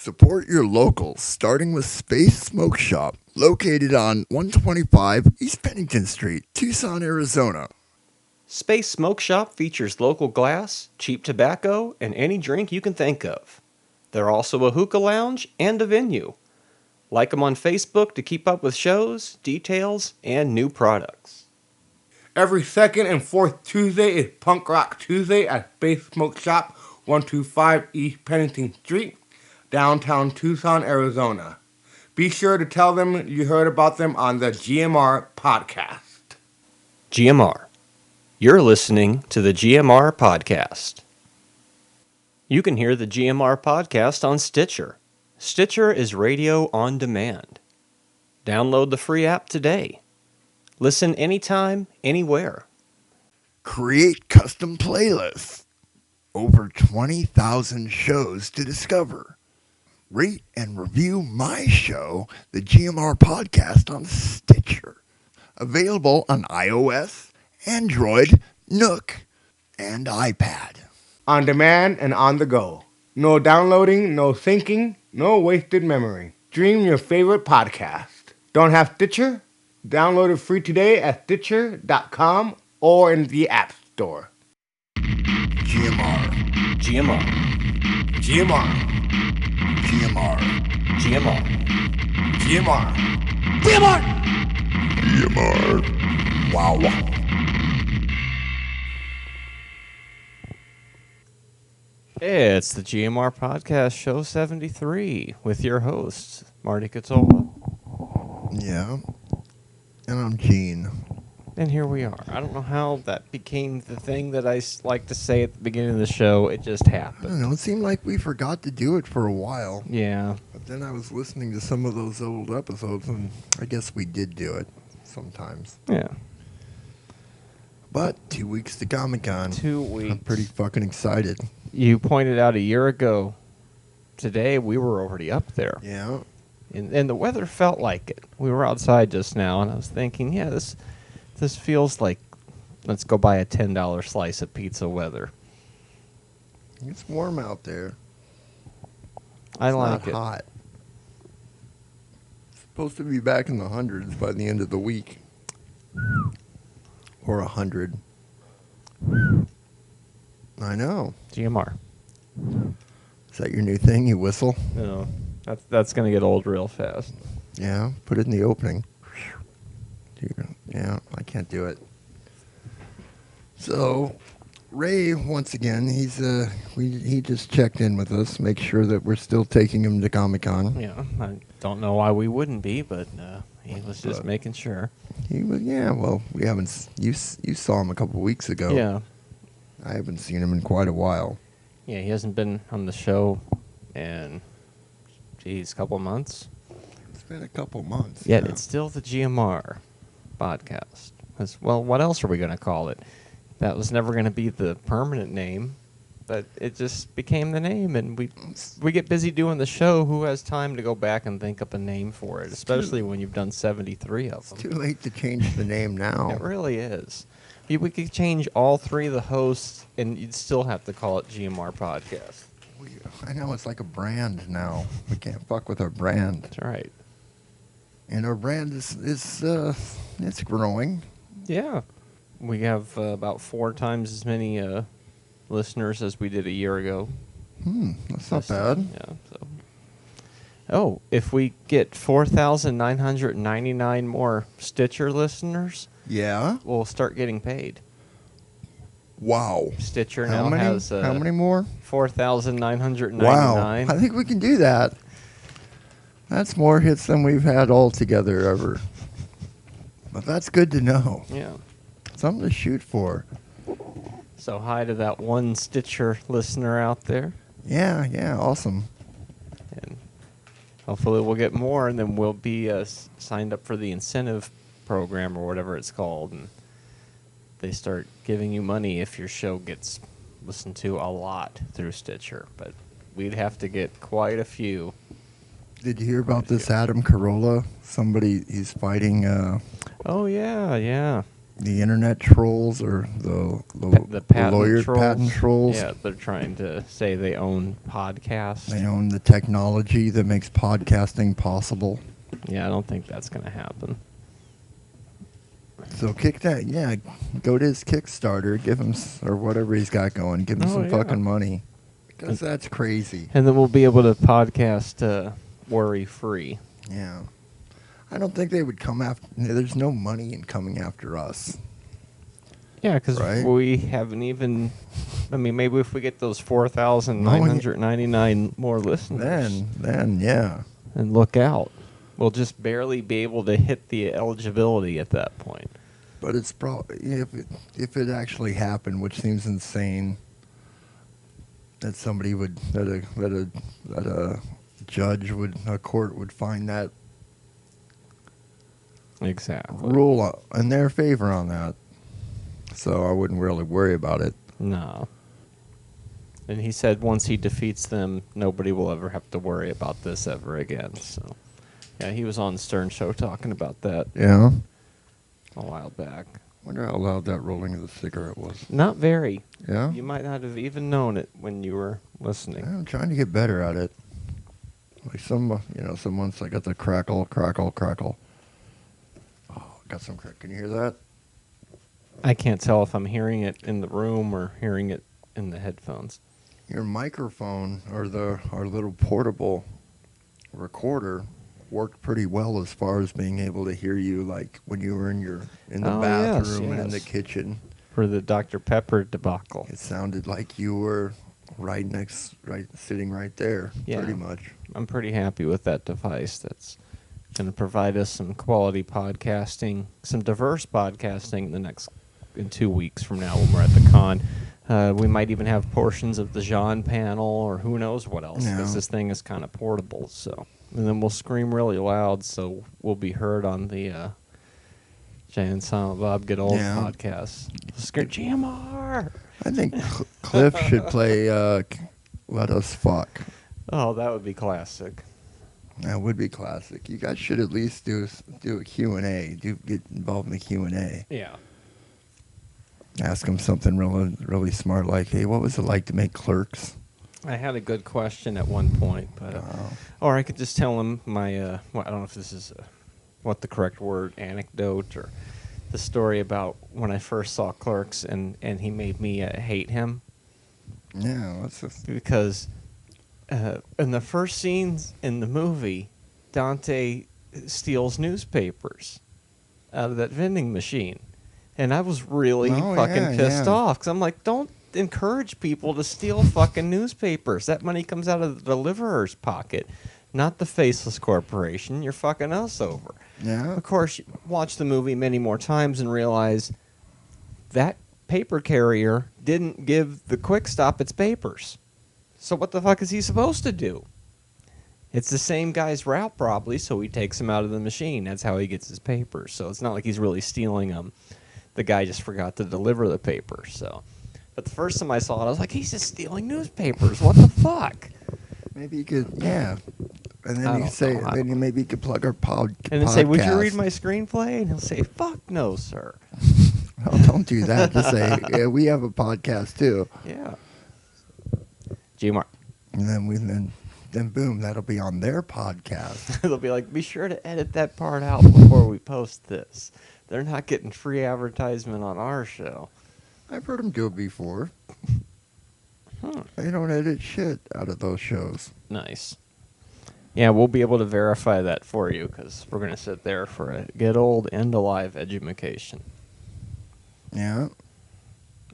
Support your locals, starting with Space Smoke Shop, located on 125 East Pennington Street, Tucson, Arizona. Space Smoke Shop features local glass, cheap tobacco, and any drink you can think of. They're also a hookah lounge and a venue. Like them on Facebook to keep up with shows, details, and new products. Every second and fourth Tuesday is Punk Rock Tuesday at Space Smoke Shop, 125 East Pennington Street, downtown Tucson, Arizona. Be sure to tell them you heard about them on the GMR Podcast. GMR. You're listening to the GMR Podcast. You can hear the GMR Podcast on Stitcher. Stitcher is radio on demand. Download the free app today. Listen anytime, anywhere. Create custom playlists. Over 20,000 shows to discover. Rate and review my show, the GMR Podcast, on Stitcher. Available on iOS, Android, Nook, and iPad. On demand and on the go. No downloading, no syncing, no wasted memory. Stream your favorite podcast. Don't have Stitcher? Download it free today at Stitcher.com or in the App Store. GMR. GMR. GMR. GMR. GMR. GMR. GMR. Wow. It's the GMR Podcast, Show 73, with your hosts, Marty Cazzola. Yeah. And I'm Gene. And here we are. I don't know how that became the thing that I like to say at the beginning of the show. It just I happened. don't know. It seemed like we forgot to do it for a while. Yeah. But then I was listening to some of those old episodes, and I guess we did do it sometimes. Yeah. But 2 weeks to Comic-Con. 2 weeks. I'm pretty fucking excited. You pointed out a year ago. Today, we were already up there. Yeah. And the weather felt like it. We were outside just now, and I was thinking, yeah, this feels like let's go buy a $10 slice of pizza weather. It's warm out there. I It's like not it. hot. It's supposed to be back in the hundreds by the end of the week. Or 100. I know. GMR. Is that your new thing? You whistle? No, that's going to get old real fast. Yeah. Put it in the opening. Dude, yeah, I can't do it. So, Ray, once again, he just checked in with us, make sure that we're still taking him to Comic-Con. Yeah, I don't know why we wouldn't be, but he was just making sure. He was, yeah. Well, we haven't. You saw him a couple weeks ago. Yeah. I haven't seen him in quite a while. Yeah, he hasn't been on the show in, a couple months. It's been a couple months. Yet yeah. it's still the GMR Podcast. Well, what else are we going to call it? That was never going to be the permanent name, but it just became the name, and we get busy doing the show. Who has time to go back and think up a name for it, especially when you've done 73 of them? It's too late to change the name now. It really is. We could change all three of the hosts, and you'd still have to call it GMR Podcast. I know, it's like a brand now. We can't fuck with our brand. That's right. And our brand is it's growing. Yeah. We have about 4 times as many listeners as we did a year ago. That's not bad. Yeah. So. Oh, if we get 4,999 more Stitcher listeners, Yeah. we'll start getting paid. Wow. Stitcher How now many? has How many more? 4,999. Wow. I think we can do that. That's more hits than we've had all together ever. But that's good to know. Yeah. Something to shoot for. So hi to that one Stitcher listener out there. Yeah, awesome. And hopefully we'll get more, and then we'll be signed up for the incentive program or whatever it's called. And they start giving you money if your show gets listened to a lot through Stitcher. But we'd have to get quite a few. Did you hear about this Adam Carolla? He's fighting... Oh, yeah. the internet trolls or The patent lawyer trolls. patent trolls. Yeah, they're trying to say they own podcasts. They own the technology that makes podcasting possible. Yeah, I don't think that's going to happen. So kick that, yeah. Go to his Kickstarter, give him or whatever he's got going, give him some fucking money, because that's crazy. And then we'll be able to podcast worry free. Yeah, I don't think they would come after. There's no money in coming after us. Yeah, because Right? we haven't even. I mean, maybe if we get those 4,999 more listeners, Then yeah. and look out, we'll just barely be able to hit the eligibility at that point. But it's probably if it actually happened, which seems insane, that somebody would that a judge would a court would find that Exactly. rule in their favor on that. So I wouldn't really worry about it. No. And he said once he defeats them, nobody will ever have to worry about this ever again. So, yeah, he was on Stern Show talking about that Yeah. a while back. Wonder how loud that rolling of the cigarette was. Not very. Yeah. You might not have even known it when you were listening. I'm trying to get better at it. Like someone's like got the crackle. Oh, got some crack. Can you hear that? I can't tell if I'm hearing it in the room or hearing it in the headphones. Your microphone or our little portable recorder worked pretty well as far as being able to hear you, like when you were in the Oh, bathroom and in the yes. kitchen. For the Dr. Pepper debacle. It sounded like you were sitting right there, Yeah. pretty much. I'm pretty happy with that device. That's going to provide us some quality podcasting, some diverse podcasting in 2 weeks from now when we're at the con. We might even have portions of the Jean panel or who knows what else, because Yeah. this thing is kind of portable. So, and then we'll scream really loud, so we'll be heard on the Jay and Silent Bob Get Old Yeah. podcast. Scream GMR! I think Cliff should play Let Us Fuck. Oh, that would be classic. That would be classic. You guys should at least do a Q&A. Get involved in the Q&A. Yeah. Ask him something really smart, like, hey, what was it like to make Clerks? I had a good question at one point, but or I could just tell him my I don't know if this is what the correct word, anecdote, or the story about when I first saw Clerks and he made me hate him Yeah, that's just... because in the first scenes in the movie, Dante steals newspapers out of that vending machine. And I was really fucking pissed off because I'm like, don't encourage people to steal fucking newspapers. That money comes out of the deliverer's pocket, not the faceless corporation. You're fucking us over. Yeah. Of course, you watch the movie many more times and realize that paper carrier didn't give the Quick Stop its papers. So what the fuck is he supposed to do? It's the same guy's route probably, so he takes them out of the machine. That's how he gets his papers. So it's not like he's really stealing them. The guy just forgot to deliver the paper. So, but the first time I saw it, I was like, he's just stealing newspapers. What the fuck? Maybe you could, yeah. And I then maybe you could plug our podcast. And then say, would you read my screenplay? And he'll say, fuck no, sir. Oh, don't do that. Just say, yeah, we have a podcast too. Yeah. GMR. And then boom, that'll be on their podcast. They'll be like, be sure to edit that part out before we post this. They're not getting free advertisement on our show. I've heard them do it before. They don't edit shit out of those shows. Nice. Yeah, we'll be able to verify that for you because we're going to sit there for a get old and alive education. Yeah.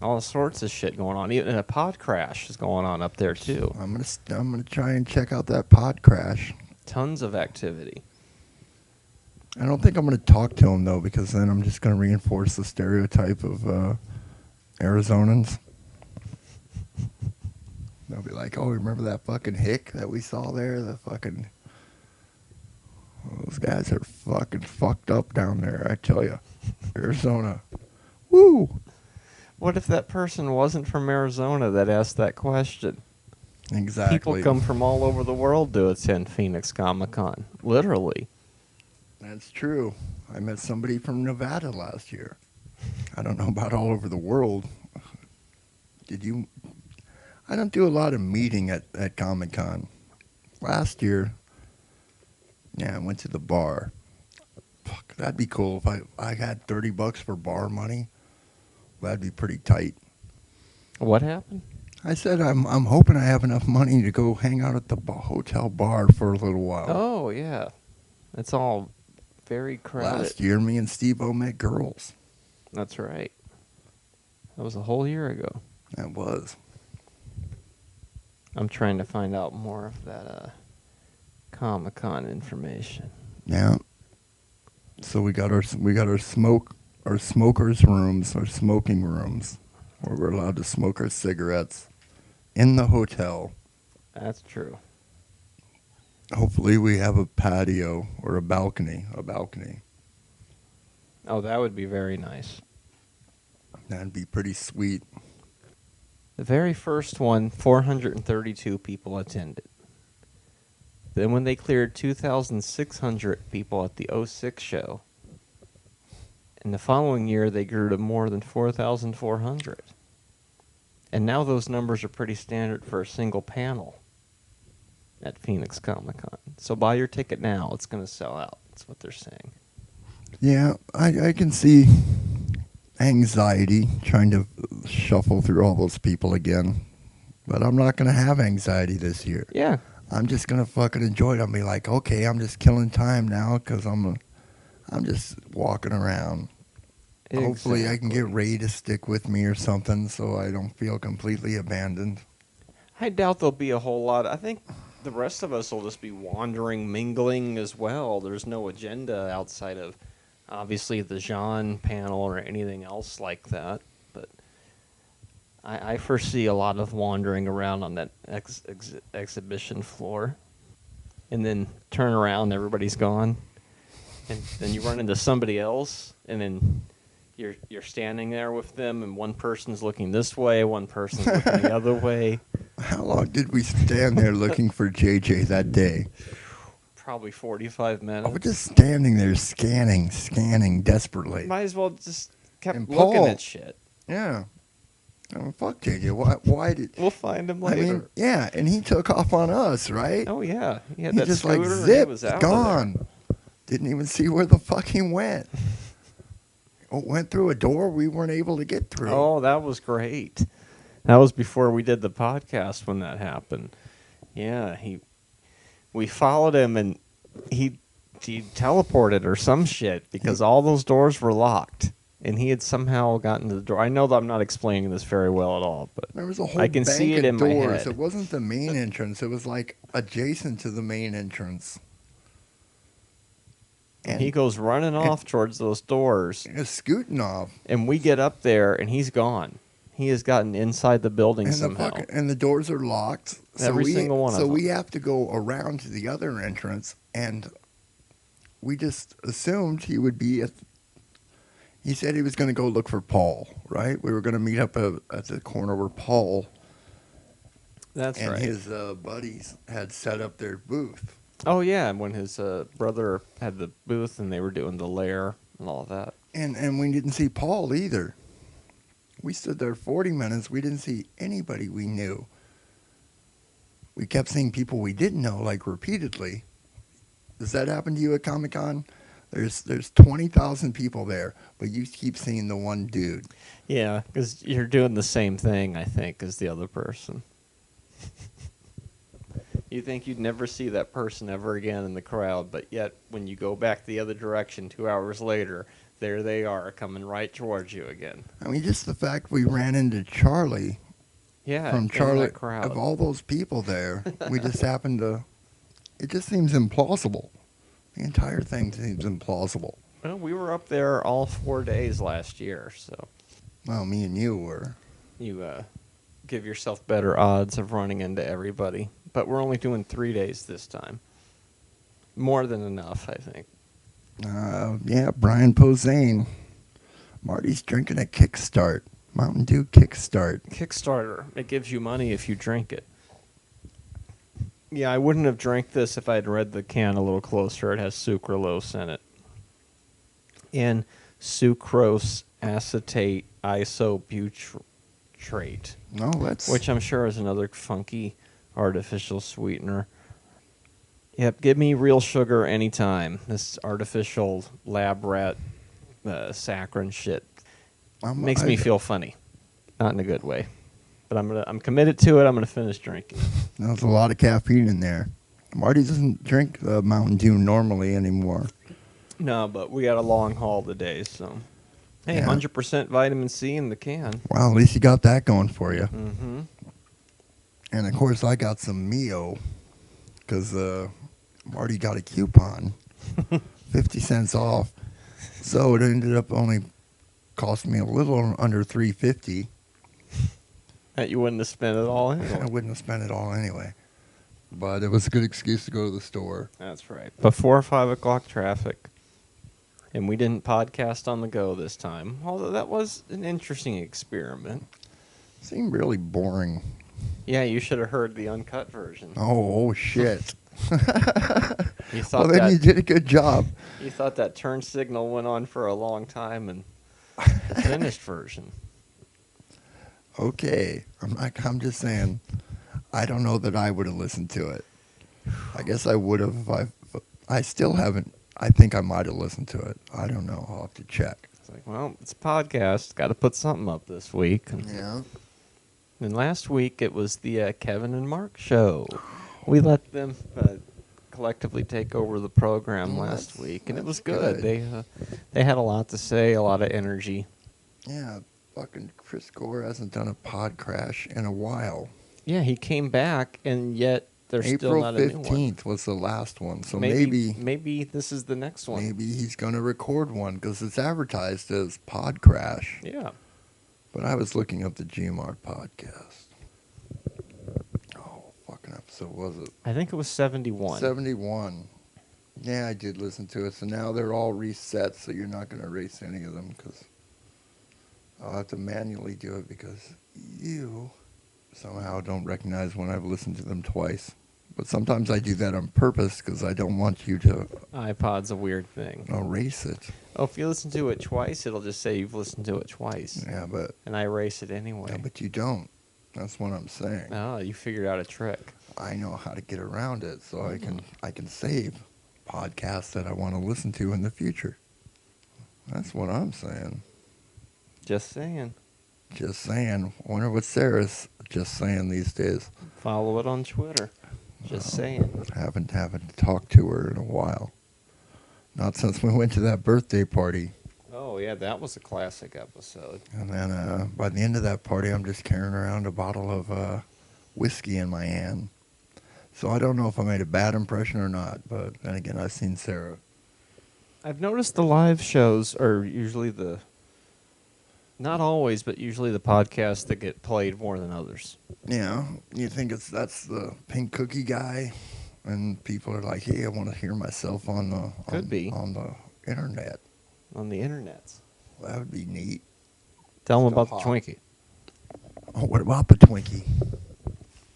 All sorts of shit going on. Even a pod crash is going on up there too. I'm gonna try and check out that pod crash. Tons of activity. I don't think I'm gonna talk to him though, because then I'm just gonna reinforce the stereotype of Arizonans. They'll be like, "Oh, remember that fucking hick that we saw there? The fucking those guys are fucking fucked up down there. I tell you, Arizona, woo." What if that person wasn't from Arizona that asked that question? Exactly. People come from all over the world to attend Phoenix ComiCon. Literally. That's true. I met somebody from Nevada last year. I don't know about all over the world. Did you? I don't do a lot of meeting at Comic-Con. Last year, yeah, I went to the bar. Fuck, that'd be cool if I had $30 for bar money. That'd be pretty tight. What happened? I said I'm hoping I have enough money to go hang out at the hotel bar for a little while. Oh, yeah. It's all very crowded. Last year, me and Steve-O met girls. That's right. That was a whole year ago. That was. I'm trying to find out more of that Comic-Con information. Yeah. So we got our smokers rooms, our smoking rooms, where we're allowed to smoke our cigarettes in the hotel. That's true. Hopefully we have a patio or a balcony. Oh, that would be very nice. That'd be pretty sweet. The very first one, 432 people attended. Then when they cleared 2,600 people at the 06 show, in the following year they grew to more than 4,400. And now those numbers are pretty standard for a single panel at Phoenix ComiCon. So buy your ticket now. It's going to sell out. That's what they're saying. Yeah, I can see anxiety trying to shuffle through all those people again. But I'm not going to have anxiety this year. Yeah. I'm just going to fucking enjoy it. I'll be like, okay, I'm just killing time now because I'm just walking around. Exactly. Hopefully I can get Ray to stick with me or something so I don't feel completely abandoned. I doubt there'll be a whole lot. I think the rest of us will just be wandering, mingling as well. There's no agenda outside of, obviously, the Jean panel or anything else like that. But I foresee a lot of wandering around on that exhibition floor. And then turn around, everybody's gone. And then you run into somebody else, and then you're standing there with them, and one person's looking this way, one person's looking the other way. How long did we stand there looking for JJ that day? Probably 45 minutes. I was just standing there scanning desperately. Might as well just kept And looking Paul- at shit. Yeah. Oh, fuck JJ. Why did... We'll find him I later. mean, yeah, and he took off on us, right? Oh, yeah. He had He that just like scooter and he zipped, was out gone. of there. Didn't even see where the fuck he went. Went through a door we weren't able to get through. Oh, that was great. That was before we did the podcast when that happened. Yeah, we followed him and he teleported or some shit because all those doors were locked. And he had somehow gotten to the door. I know that I'm not explaining this very well at all, but There was a whole I can bank see it of in my doors. head. It wasn't the main entrance. It was like adjacent to the main entrance. And he goes running off towards those doors. scooting off. And we get up there, and he's gone. He has gotten inside the building And somehow. and the doors are locked. Every single one of So them. we have to go around to the other entrance, and we just assumed he would be at... He said he was going to go look for Paul, right? We were going to meet up at the corner where Paul That's and right. his buddies had set up their booth. Oh, yeah, when his brother had the booth and they were doing the lair and all of that. And we didn't see Paul either. We stood there 40 minutes. We didn't see anybody we knew. We kept seeing people we didn't know, like, repeatedly. Does that happen to you at Comic-Con? There's 20,000 people there, but you keep seeing the one dude. Yeah, because you're doing the same thing, I think, as the other person. You think you'd never see that person ever again in the crowd, but yet when you go back the other direction 2 hours later, there they are coming right towards you again. I mean, just the fact we ran into Charlie Yeah, from in Charlie, that crowd. of all those people there, we just happened to... It just seems implausible. The entire thing seems implausible. Well, we were up there all 4 days last year, so Well, me and you were. you give yourself better odds of running into everybody. But we're only doing 3 days this time. More than enough, I think. Yeah, Brian Posehn. Marty's drinking a Kickstart. Mountain Dew Kickstart. Kickstarter. It gives you money if you drink it. Yeah, I wouldn't have drank this if I had read the can a little closer. It has sucralose in it. And sucrose acetate isobutyrate, No, that's which I'm sure is another funky artificial sweetener. Yep, give me real sugar anytime. This artificial lab rat saccharin shit makes me feel funny, not in a good way. But I'm committed to it. I'm gonna finish drinking. There's a lot of caffeine in there. Marty doesn't drink Mountain Dew normally anymore. No, but we got a long haul today, so hey, Yeah. 100% vitamin C in the can. Well, at least you got that going for you. Mm-hmm. And of course, I got some Mio because Marty got a coupon, 50 cents off. So it ended up only costing me a little under $3.50. That you wouldn't have spent it all I anyway. wouldn't have spent it all anyway. But it was a good excuse to go to the store. That's right. Before 5 o'clock traffic. And we didn't podcast on the go this time, although that was an interesting experiment. Seemed really boring. Yeah, you should have heard the uncut version. Oh shit. You thought Well, then that you did a good job. you thought that turn signal went on for a long time, and the finished version. Okay. I'm just saying, I don't know that I would have listened to it. I guess I would have if I still haven't. I think I might have listened to it. I don't know. I'll have to check. It's like, well, it's a podcast. Got to put something up this week. Yeah. And last week it was the Kevin and Mark show. We let them collectively take over the program last week, and it was good. They had a lot to say, a lot of energy. Yeah. Fucking Chris Gore hasn't done a pod crash in a while. Yeah, he came back, and yet there's still April not a new one. 15th was the last one, so maybe this is the next one. maybe he's going to record one because it's advertised as pod crash. Yeah. But I was looking up the GMR podcast. Oh, fucking episode was it? I think it was 71. 71. Yeah, I did listen to it. So now they're all reset, so you're not going to erase any of them because I'll have to manually do it because you somehow don't recognize when I've listened to them twice. But sometimes I do that on purpose because I don't want you to iPod's a weird thing. erase it. Oh, if you listen to it twice, it'll just say you've listened to it twice. Yeah, but And I erase it anyway. yeah, but you don't. That's what I'm saying. Oh, you figured out a trick. I know how to get around it, so I can save podcasts that I want to listen to in the future. That's what I'm saying. Just saying. Just saying. I wonder what Sarah's just saying these days. Follow it on Twitter. Just saying. Haven't talked to her in a while. Not since we went to that birthday party. Oh, yeah, that was a classic episode. And then by the end of that party, I'm just carrying around a bottle of whiskey in my hand. So I don't know if I made a bad impression or not. But then again, I've seen Sarah. I've noticed the live shows are usually not always, but usually the podcasts that get played more than others. Yeah, you think that's the pink cookie guy, and people are like, "Hey, I want to hear myself on the on the internet." On the internets. That would be neat. Tell them Still about the hot. Twinkie. Oh, what about the Twinkie?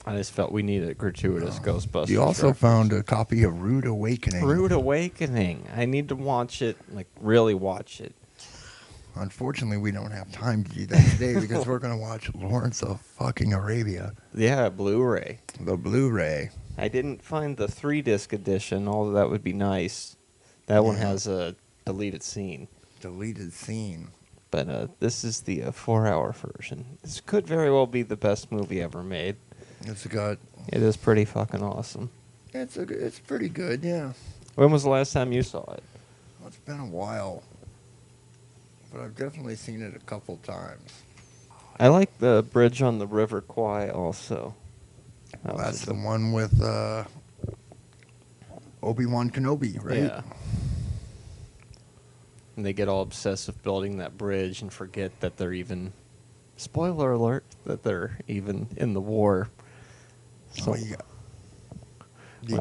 I just felt we needed a gratuitous Ghostbusters. You also reference. found a copy of Rude Awakening. Rude Awakening. I need to watch it, like really watch it. Unfortunately, we don't have time to do that today because we're going to watch Lawrence of fucking Arabia, Yeah, Blu-ray. the Blu-ray. I didn't find the 3-disc edition, although that would be nice. That one Yeah. has a deleted scene. Deleted scene. But this is the 4-hour version. This could very well be the best movie ever made. It's got. It is pretty fucking awesome. It's pretty good, yeah. When was the last time you saw it? Well, it's been a while, but I've definitely seen it a couple times. I like the Bridge on the River Kwai also. That was That's a the good- one with Obi-Wan Kenobi, right? Yeah. And they get all obsessive building that bridge and forget that they're even, spoiler alert, that they're even in the war. So you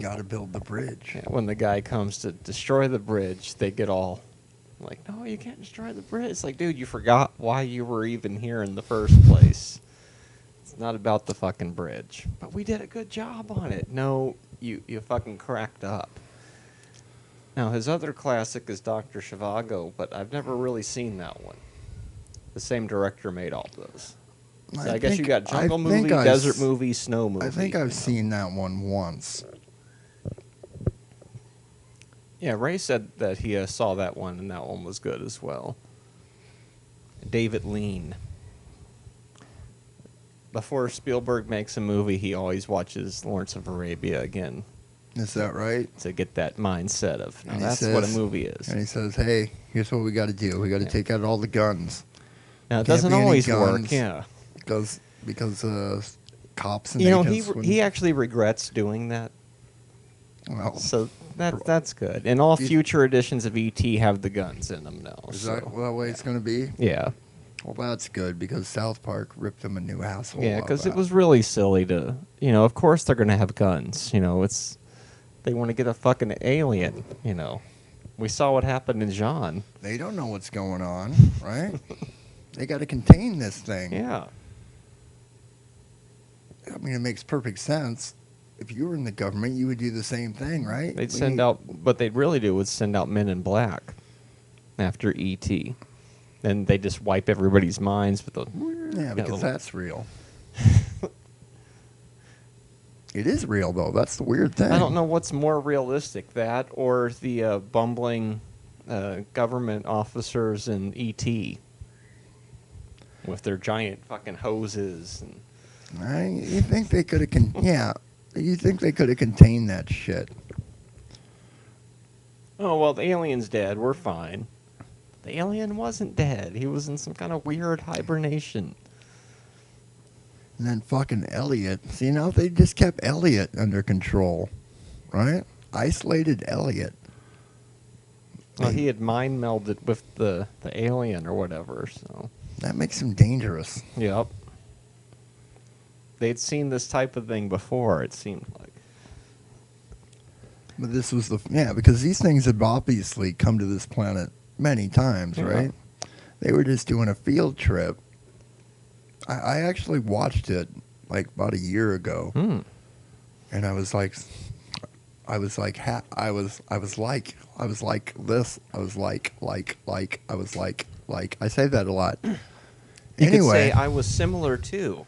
got to build the bridge. When the guy comes to destroy the bridge, they get all like, no, you can't destroy the bridge. It's like, dude, you forgot why you were even here in the first place. It's not about the fucking bridge. But we did a good job on it. No, you fucking cracked up. Now, his other classic is Dr. Zhivago, but I've never really seen that one. The same director made all those. So I I guess you think- got jungle I movie, think I've desert s- movie, snow movie. I think you I've know. seen that one once. Yeah, Ray said that he saw that one, and that one was good as well. David Lean. Before Spielberg makes a movie, he always watches Lawrence of Arabia again Is that right? to get that mindset of, now And he that's what a says- movie is. And he says, "Hey, here's what we got to do. We got to Yeah. take out all the guns Now, it can't doesn't be any always work, guns. yeah. because cops and You know, agents he actually regrets doing that, well, so that's good. And all Do you- future editions of E.T. have the guns in them now. is So. that the way it's going to be? Yeah. Well, that's good because South Park ripped them a new asshole. Yeah, out because of it that. was really silly to, of course they're going to have guns. They want to get a fucking alien, We saw what happened in John. They don't know what's going on, right? They got to contain this thing. Yeah. I mean, it makes perfect sense. If you were in the government, you would do the same thing, right? They'd send out, what they'd really do was send out Men in Black after E.T. And they just wipe everybody's minds with the... Yeah, because little- that's real. It is real, though. That's the weird thing. I don't know what's more realistic, that or the bumbling government officers in E.T. with their giant fucking hoses and... You think they could have? Yeah, you think they could have contained that shit? Oh, well, the alien's dead. We're fine. The alien wasn't dead. He was in some kind of weird hibernation. And then fucking Elliot. See, now they just kept Elliot under control, right? Isolated Elliot. Well, he had mind melded with the alien or whatever, so... That makes him dangerous. Yep. They'd seen this type of thing before, it seemed like. But this was because these things had obviously come to this planet many times, Yeah. right? They were just doing a field trip. I actually watched it like about a year ago, and I was like this. I was like, I say that a lot. You could Anyway, say I was similar too.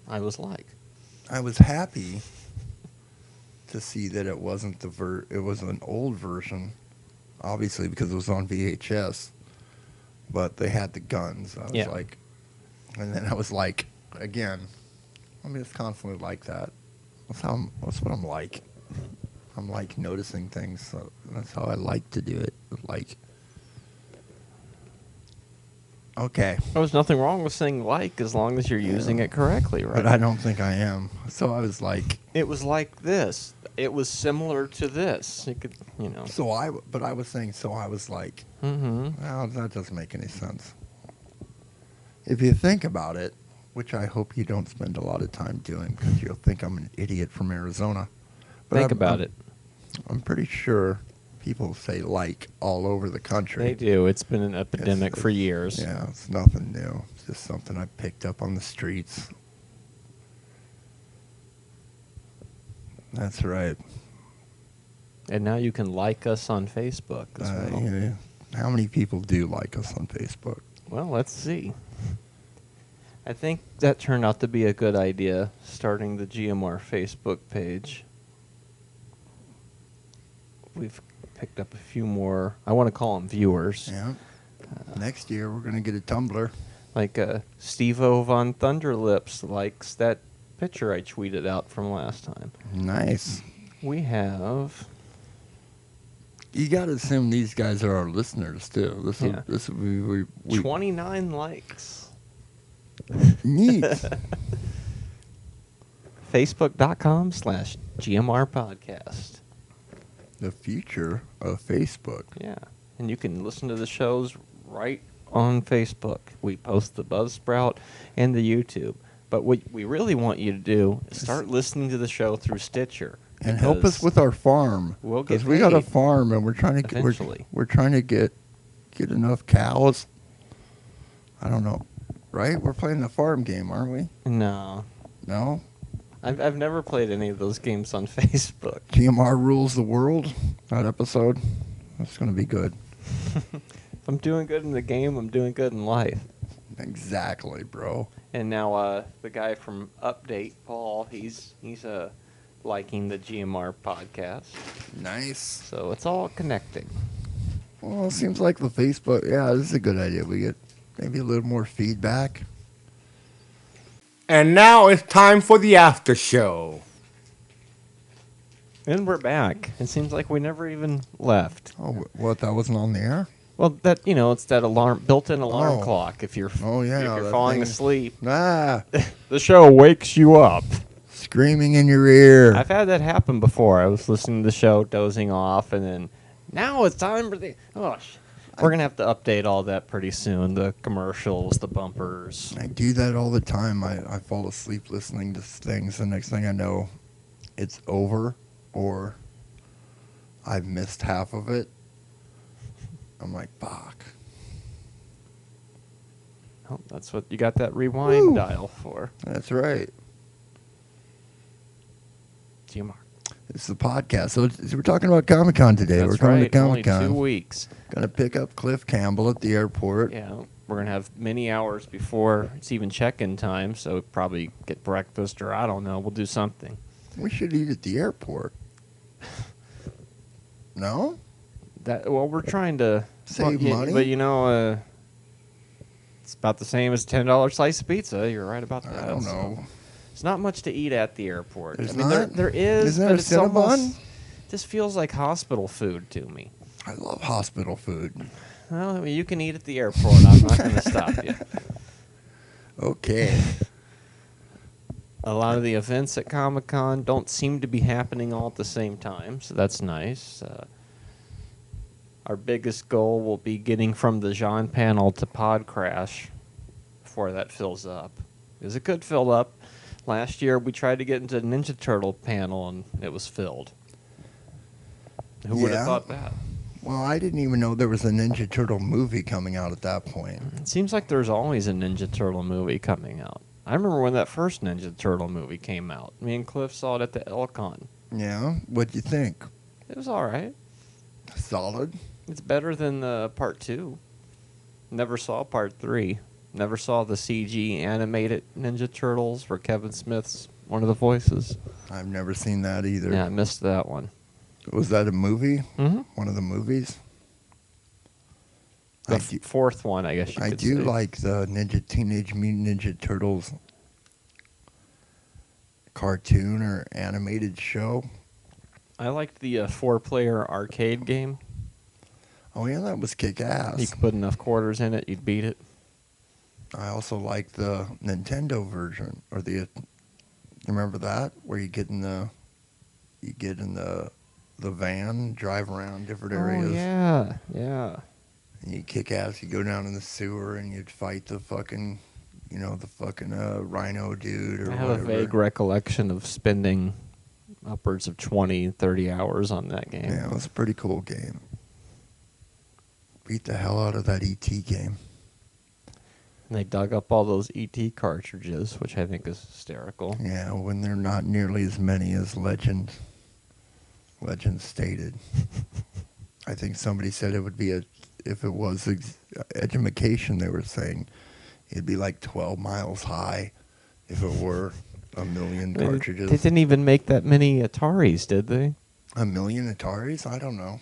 I was like. I was happy to see that it wasn't it was an old version, obviously because it was on VHS, but they had the guns. I was Yeah. like, and then I was like, again, I mean, it's constantly like that. That's what I'm like. I'm like noticing things. So that's how I like to do it. Like, okay. There's nothing wrong with saying like as long as you're using it correctly, right? But I don't think I am. So I was like, It was like this. It was similar to this. You could, but I was saying, so I was like, Mm-hmm. well, that doesn't make any sense. If you think about it, which I hope you don't spend a lot of time doing because you'll think I'm an idiot from Arizona. But Think about it. I'm pretty sure people say like all over the country. They do. It's been an epidemic for years. Yeah, it's nothing new. It's just something I picked up on the streets. That's right. And now you can like us on Facebook as well. Yeah. How many people do like us on Facebook? Well, let's see. I think that turned out to be a good idea, starting the GMR Facebook page. We've picked up a few more, I want to call them viewers. Yeah. Next year we're gonna get a Tumblr. Like Steve-O Von Thunderlips likes that picture I tweeted out from last time. Nice. We have... You gotta assume these guys are our listeners too. Yeah. This would be 29 likes. neat. Facebook.com/GMR Podcast. The future of Facebook. Yeah. And you can listen to the shows right on Facebook. We post the Buzzsprout and the YouTube. But what we really want you to do is start listening to the show through Stitcher. And help us because with our farm. We'll get Because we got a paid farm and we're trying to get eventually. we're trying to get enough cows. I don't know. Right? We're playing the farm game, aren't we? No. No? I've never played any of those games on Facebook. GMR rules the world. That episode. That's gonna be good. If I'm doing good in the game, I'm doing good in life. Exactly, bro. And now the guy from Update, Paul, he's liking the GMR podcast. Nice. So it's all connecting. Well, it seems like the Facebook, yeah, this is a good idea. We get maybe a little more feedback. And now it's time for the after show. And we're back. It seems like we never even left. Oh, what, that wasn't on the air? Well, it's that built-in alarm clock. If you're if you're falling asleep, Ah, the show wakes you up. screaming in your ear. I've had that happen before. I was listening to the show, dozing off, and then now it's time for the. We're gonna have to update all that pretty soon. The commercials, the bumpers. I do that all the time. I fall asleep listening to things. The next thing I know, it's over, or I've missed half of it. I'm like, fuck. Oh, that's what you got that rewind Woo. dial for. That's right. GMR. It's the podcast. So we're talking about Comic-Con today. That's we're going right. to Only Comic-Con. 2 weeks. Going to pick up Cliff Campbell at the airport. Yeah, we're gonna have many hours before it's even check-in time. So probably get breakfast, or I don't know. We'll do something. We should eat at the airport. No? We're trying to Save money? but it's about the same as $10 slice of pizza. You're right about that. I don't know. It's not much to eat at the airport. There's I mean, not? there is, Isn't there but a it's almost Cinnabon? just feels like hospital food to me. I love hospital food. Well, I mean, you can eat at the airport. I'm not going to stop you. Okay. A lot of the events at Comic-Con don't seem to be happening all at the same time, so that's nice. Our biggest goal will be getting from the Jean panel to Pod Crash before that fills up. Because it could fill up. Last year, we tried to get into the Ninja Turtle panel, and it was filled. Who would Yeah. have thought that? Well, I didn't even know there was a Ninja Turtle movie coming out at that point. It seems like there's always a Ninja Turtle movie coming out. I remember when that first Ninja Turtle movie came out. Me and Cliff saw it at the Elcon. Yeah? What'd you think? It was all right. Solid? It's better than part 2. Never saw part 3. Never saw the CG animated Ninja Turtles where Kevin Smith's one of the voices. I've never seen that either. Yeah, I missed that one. Was that a movie? Mm-hmm. One of the movies? The I do, fourth one, I guess you I could do say. like the Teenage Mutant Ninja Turtles cartoon or animated show. I liked the 4-player arcade game. Oh yeah, that was You kick-ass. could put enough quarters in it, you'd beat it. I also like the Nintendo version, or the. Remember that, where you get in the van, drive around different areas. Oh, yeah, yeah. And you kick ass. You go down in the sewer and you'd fight the fucking, rhino dude or I have whatever. a vague recollection of spending upwards of 20, 30 hours on that game. Yeah, it was a pretty cool game. Beat the hell out of that ET game. And they dug up all those ET cartridges, which I think is hysterical. Yeah, when they're not nearly as many as Legend stated. I think somebody said it would be if it was edumacation, they were saying it'd be like 12 miles high if it were a million cartridges. They didn't even make that many Ataris, did they? A million Ataris? I don't know.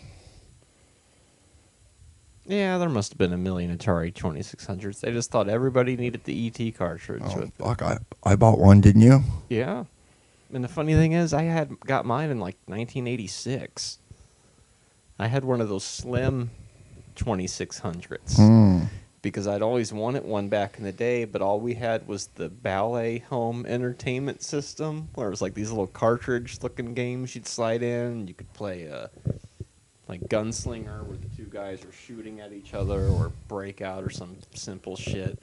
Yeah, there must have been a million Atari 2600s. They just thought everybody needed the ET cartridge. Oh, with fuck, I bought one, didn't you? Yeah. And the funny thing is, I had got mine in like 1986. I had one of those slim 2600s. Because I'd always wanted one back in the day, but all we had was the Ballet home entertainment system, where it was like these little cartridge-looking games you'd slide in, and you could play like Gunslinger, where the two guys are shooting at each other, or Breakout, or some simple shit.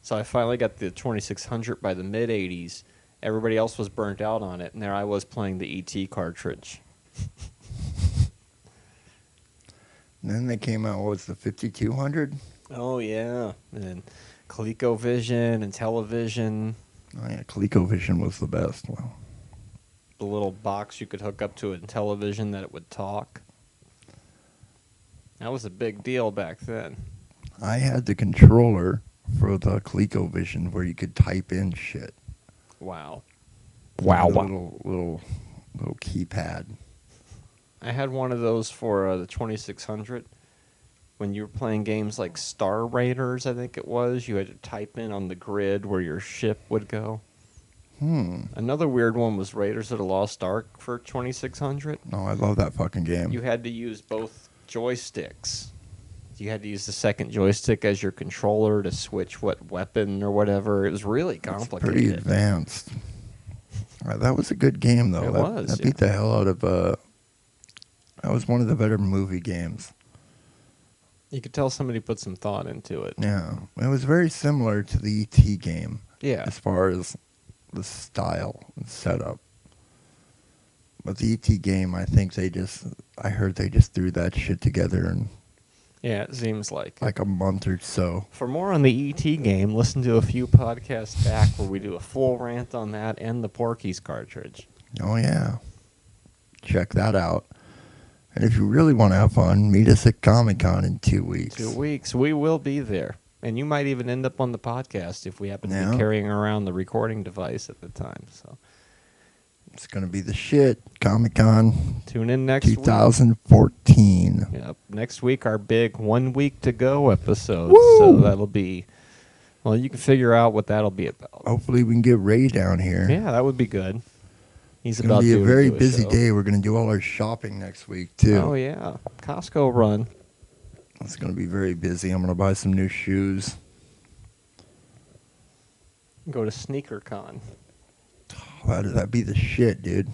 So I finally got the 2600 by the mid-'80s. Everybody else was burnt out on it, and there I was playing the ET cartridge. And then they came out, what was the 5200? Oh, yeah. And then ColecoVision and Television. Oh, yeah, ColecoVision was the best. Well, The little box you could hook up to a television that it would talk. That was a big deal back then. I had the controller for the ColecoVision where you could type in shit. Wow. The little keypad. I had one of those for the 2600. When you were playing games like Star Raiders, I think it was, you had to type in on the grid where your ship would go. Another weird one was Raiders of the Lost Ark for 2600. No, I love that fucking game. You had to use both joysticks. You had to use the second joystick as your controller to switch what weapon or whatever. It was really complicated. It's pretty advanced. That was a good game, though. That beat the hell out of... that was one of the better movie games. You could tell somebody put some thought into it. Yeah. It was very similar to the E.T. game. Yeah. As far as the style and setup. But the E.T. game, I think I heard they just threw that shit together in yeah, it seems like a month or so. For more on the E.T. game, listen to a few podcasts back where we do a full rant on that and the Porky's cartridge. Oh, yeah. Check that out. And if you really want to have fun, meet us at ComiCon in 2 weeks. 2 weeks. We will be there. And you might even end up on the podcast if we happen to be carrying around the recording device at the time. So it's going to be the shit. Comic-Con. Tune in next 2014. week. Yep. Next week, our big 1 week to go episode. Woo! So that'll be, well, you can figure out what that'll be about. Hopefully we can get Ray down here. Yeah, that would be good. He's it's about to be a very do busy show. day. We're going to do all our shopping next week, too. Oh, yeah. Costco run. It's going to be very busy. I'm going to buy some new shoes. Go to SneakerCon. Oh, that'd be the shit, dude.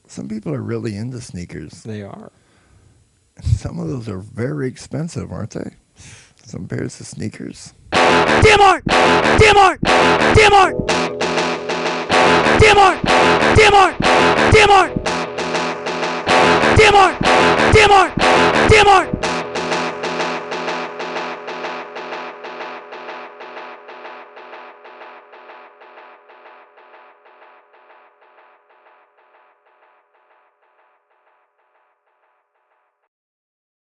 Some people are really into sneakers. They are. Some of those are very expensive, aren't they? Some pairs of sneakers. DMR! DMR! DMR! DMR! DMR! DMR! DMR! DMR! DMR!